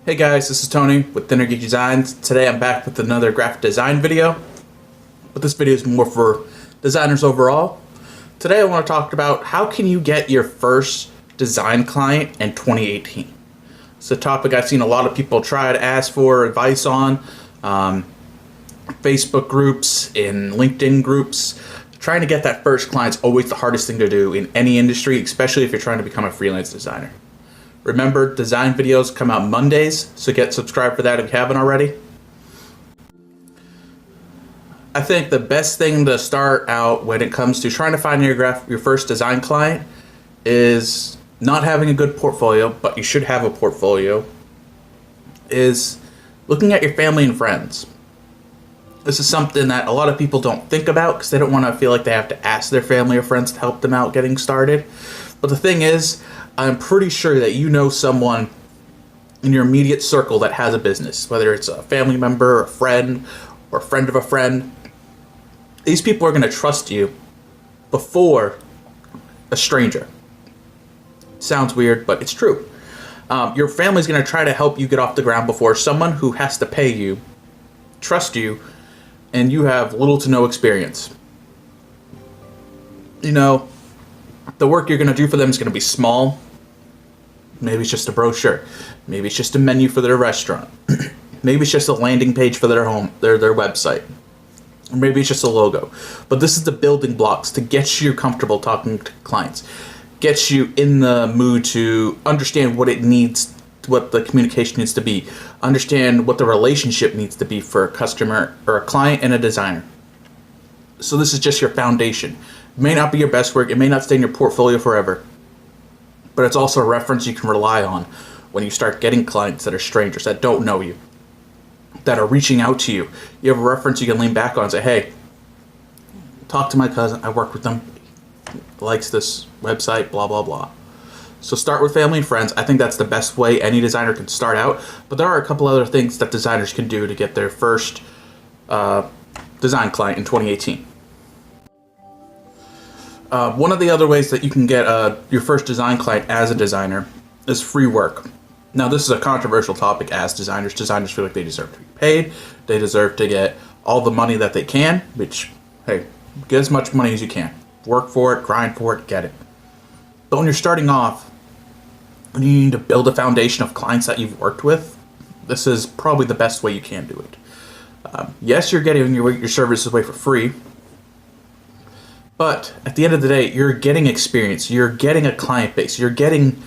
Hey guys, this is Tony with Geek Designs. Today I'm back with another graphic design video, but this video is more for designers overall. Today I want to talk about how can you get your first design client in 2018. It's a topic I've seen a lot of people try to ask for advice on, Facebook groups, in LinkedIn groups. Trying to get that first client is always the hardest thing to do in any industry, especially if you're trying to become a freelance designer. Remember, design videos come out Mondays, so get subscribed for that if you haven't already. I think the best thing to start out when it comes to trying to find your first design client is not having a good portfolio, but you should have a portfolio, is looking at your family and friends. This is something that a lot of people don't think about because they don't want to feel like they have to ask their family or friends to help them out getting started. But the thing is, I'm pretty sure that you know someone in your immediate circle that has a business, whether it's a family member, a friend, or a friend of a friend. These people are going to trust you before a stranger. Sounds weird, but it's true. Your family's going to try to help you get off the ground before someone who has to pay you, trust you, and you have little to no experience. You know, the work you're going to do for them is going to be small. Maybe it's just a brochure. Maybe it's just a menu for their restaurant. Maybe it's just a landing page for their website. Or maybe it's just a logo. But this is the building blocks to get you comfortable talking to clients. Get you in the mood to understand what it needs, what the communication needs to be. Understand what the relationship needs to be for a customer or a client and a designer. So this is just your foundation. It may not be your best work. It may not stay in your portfolio forever. But it's also a reference you can rely on when you start getting clients that are strangers, that don't know you, that are reaching out to you. You have a reference you can lean back on and say, hey, talk to my cousin. I work with them. He likes this website, blah, blah, blah. So start with family and friends. I think that's the best way any designer can start out. But there are a couple other things that designers can do to get their first design client in 2018. One of the other ways that you can get your first design client as a designer is free work. Now, this is a controversial topic as designers. Designers feel like they deserve to be paid. They deserve to get all the money that they can, which, hey, get as much money as you can. Work for it, grind for it, get it. But when you're starting off, and you need to build a foundation of clients that you've worked with, this is probably the best way you can do it. Yes, you're getting your services away for free, but at the end of the day, you're getting experience, you're getting a client base, you're getting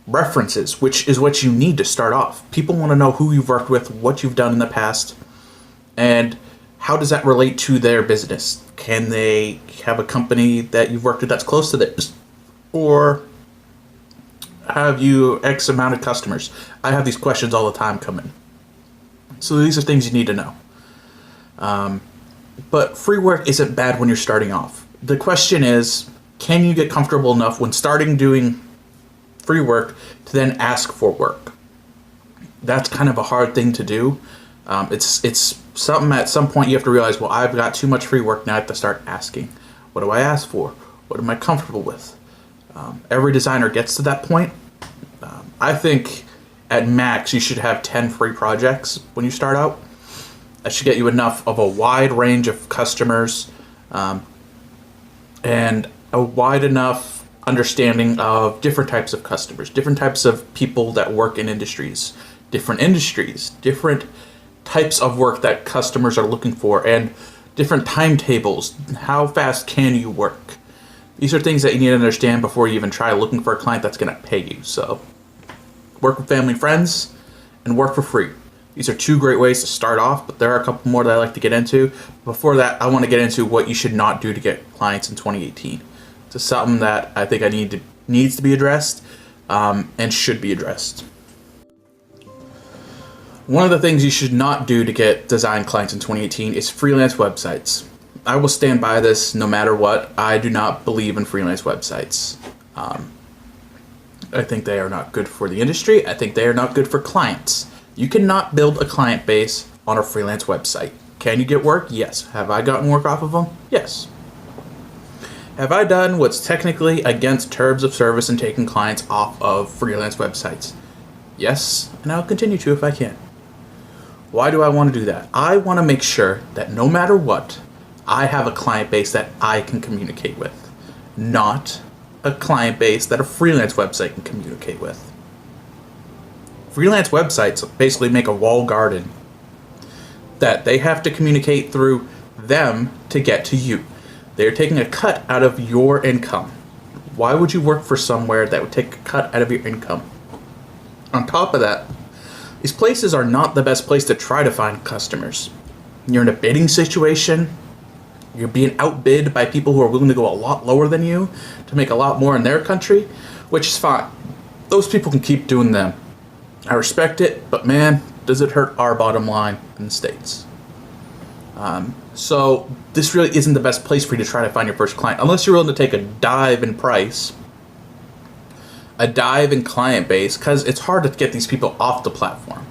references, which is what you need to start off. People want to know who you've worked with, what you've done in the past, and how does that relate to their business? Can they have a company that you've worked with that's close to theirs? Or have you X amount of customers? I have these questions all the time come in. So these are things you need to know. But free work isn't bad when you're starting off. The question is, can you get comfortable enough when starting doing free work to then ask for work? That's kind of a hard thing to do. It's something at some point you have to realize, well, I've got too much free work, now I have to start asking. What do I ask for? What am I comfortable with? Every designer gets to that point. I think at max you should have 10 free projects when you start out. That should get you enough of a wide range of customers, and a wide enough understanding of different types of customers, different types of people that work in industries, different types of work that customers are looking for, and different timetables. How fast can you work? These are things that you need to understand before you even try looking for a client that's going to pay you. So work with family and friends and work for free. These are two great ways to start off, but there are a couple more that I like to get into. Before that, I want to get into what you should not do to get clients in 2018. It's something that I think needs to be addressed and should be addressed. One of the things you should not do to get design clients in 2018 is freelance websites. I will stand by this no matter what. I do not believe in freelance websites. I think they are not good for the industry. I think they are not good for clients. You cannot build a client base on a freelance website. Can you get work? Yes. Have I gotten work off of them? Yes. Have I done what's technically against terms of service and taken clients off of freelance websites? Yes, and I'll continue to if I can. Why do I want to do that? I want to make sure that no matter what, I have a client base that I can communicate with, not a client base that a freelance website can communicate with. Freelance websites basically make a walled garden that they have to communicate through them to get to you. They're taking a cut out of your income. Why would you work for somewhere that would take a cut out of your income? On top of that, these places are not the best place to try to find customers. You're in a bidding situation. You're being outbid by people who are willing to go a lot lower than you to make a lot more in their country, which is fine. Those people can keep doing them. I respect it, but man, does it hurt our bottom line in the States. So this really isn't the best place for you to try to find your first client, unless you're willing to take a dive in price, a dive in client base, because it's hard to get these people off the platform.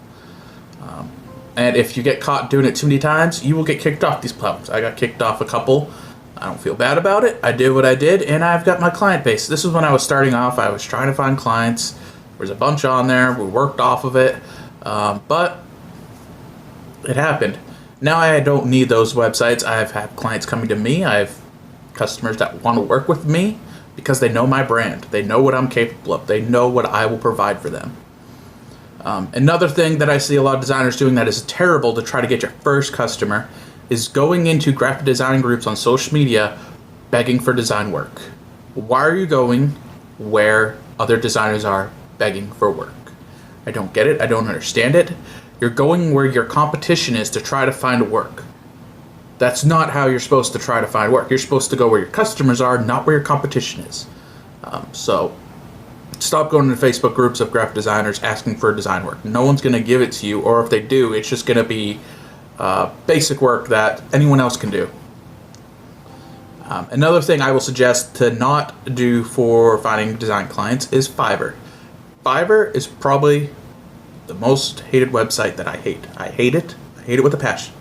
And if you get caught doing it too many times, you will get kicked off these platforms. I got kicked off a couple. I don't feel bad about it. I did what I did, and I've got my client base. This is when I was starting off. I was trying to find clients. There was a bunch on there. We worked off of it. But it happened. Now I don't need those websites. I've had clients coming to me. I have customers that want to work with me because they know my brand. They know what I'm capable of. They know what I will provide for them. Another thing that I see a lot of designers doing that is terrible to try to get your first customer is going into graphic design groups on social media begging for design work. Why are you going where other designers are begging for work? I don't get it. I don't understand it. You're going where your competition is to try to find work. That's not how you're supposed to try to find work. You're supposed to go where your customers are, not where your competition is. So stop going to Facebook groups of graphic designers asking for design work. No one's going to give it to you, or if they do, it's just going to be basic work that anyone else can do. Another thing I will suggest to not do for finding design clients is Fiverr. Fiverr is probably the most hated website that I hate. I hate it. I hate it with a passion.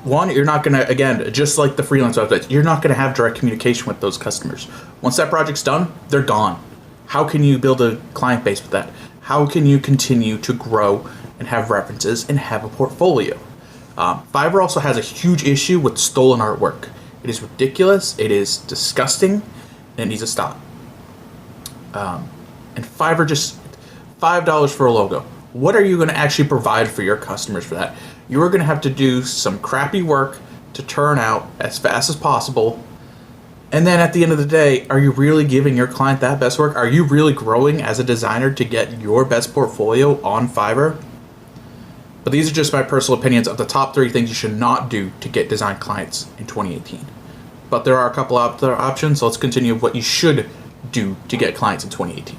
One, you're not going to, again, just like the freelance websites, you're not going to have direct communication with those customers. Once that project's done, they're gone. How can you build a client base with that? How can you continue to grow and have references and have a portfolio? Fiverr also has a huge issue with stolen artwork. It is ridiculous. It is disgusting. And it needs to stop. And Fiverr just $5 for a logo. What are you going to actually provide for your customers for that? You are going to have to do some crappy work to turn out as fast as possible. And then at the end of the day, are you really giving your client that best work? Are you really growing as a designer to get your best portfolio on Fiverr? But these are just my personal opinions of the top 3 things you should not do to get design clients in 2018. But there are a couple other options, so let's continue with what you should do to get clients in 2018.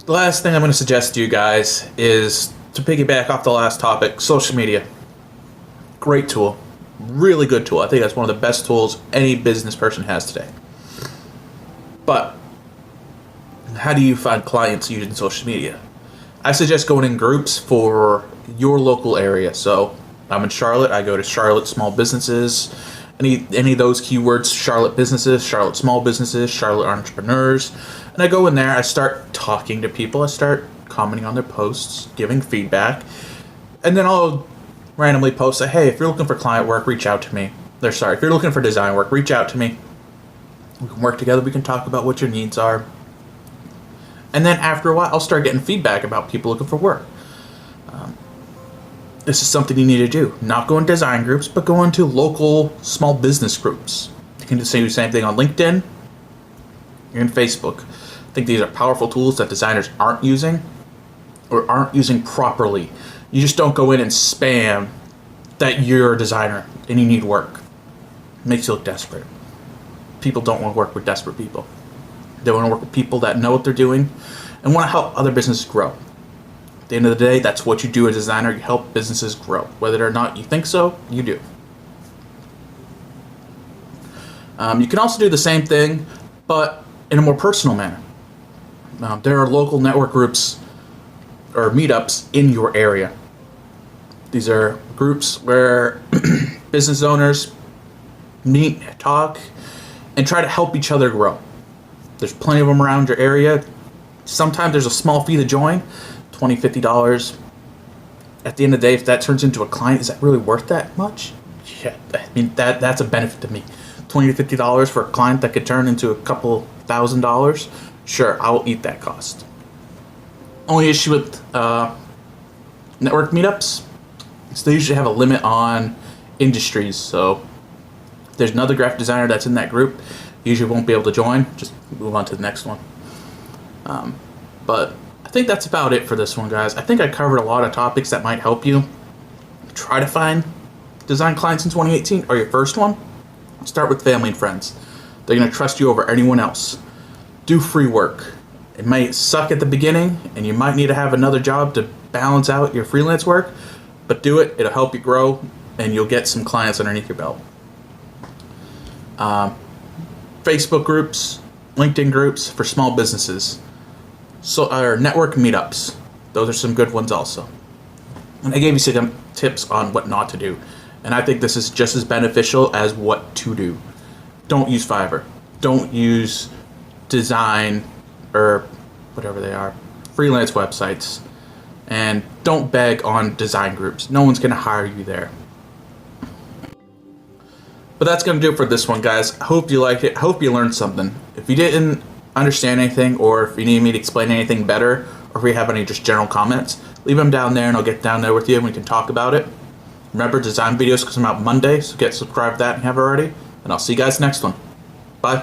The last thing I'm going to suggest to you guys is to piggyback off the last topic, social media. Great tool. Really good tool. I think that's one of the best tools any business person has today. But how do you find clients using social media? I suggest going in groups for your local area. So I'm in Charlotte. I go to Charlotte small businesses. Any of those keywords, Charlotte businesses, Charlotte small businesses, Charlotte entrepreneurs. And I go in there, I start talking to people, I start commenting on their posts, giving feedback. And then I'll randomly post, say, hey, if you're looking for client work, reach out to me. If you're looking for design work, reach out to me. We can work together, we can talk about what your needs are. And then after a while, I'll start getting feedback about people looking for work. This is something you need to do. Not go in design groups, but go into local small business groups. You can do the same thing on LinkedIn. You're in Facebook. I think these are powerful tools that designers aren't using or aren't using properly. You just don't go in and spam that you're a designer and you need work. It makes you look desperate. People don't want to work with desperate people. They want to work with people that know what they're doing and want to help other businesses grow. At the end of the day, that's what you do as a designer. You help businesses grow. Whether or not you think so, you do. You can also do the same thing, but in a more personal manner. There are local network groups or meetups in your area. These are groups where business owners meet, talk, and try to help each other grow. There's plenty of them around your area. Sometimes there's a small fee to join, $20, $50. At the end of the day, if that turns into a client, is that really worth that much? Yeah, I mean, that's a benefit to me. $20 to $50 for a client that could turn into a couple $1,000. Sure, I will eat that cost. Only issue with network meetups is they usually have a limit on industries. So if there's another graphic designer that's in that group, you usually won't be able to join. Just move on to the next one. But I think that's about it for this one, guys. I think I covered a lot of topics that might help you try to find design clients in 2018, or your first one. Start with family and friends. They're going to trust you over anyone else. Do free work. It might suck at the beginning, and you might need to have another job to balance out your freelance work, but do it. It'll help you grow, and you'll get some clients underneath your belt. Facebook groups, LinkedIn groups for small businesses. So, or network meetups. Those are some good ones also. And I gave you some tips on what not to do. And I think this is just as beneficial as what to do. Don't use Fiverr. Don't use design or whatever they are, freelance websites. And don't beg on design groups. No one's going to hire you there. But that's going to do it for this one, guys. I hope you liked it. I hope you learned something. If you didn't understand anything, or if you need me to explain anything better, or if you have any just general comments, leave them down there and I'll get down there with you and we can talk about it. Remember, design videos come out Monday, so get subscribed to that if you haven't already. And I'll see you guys next one. Bye.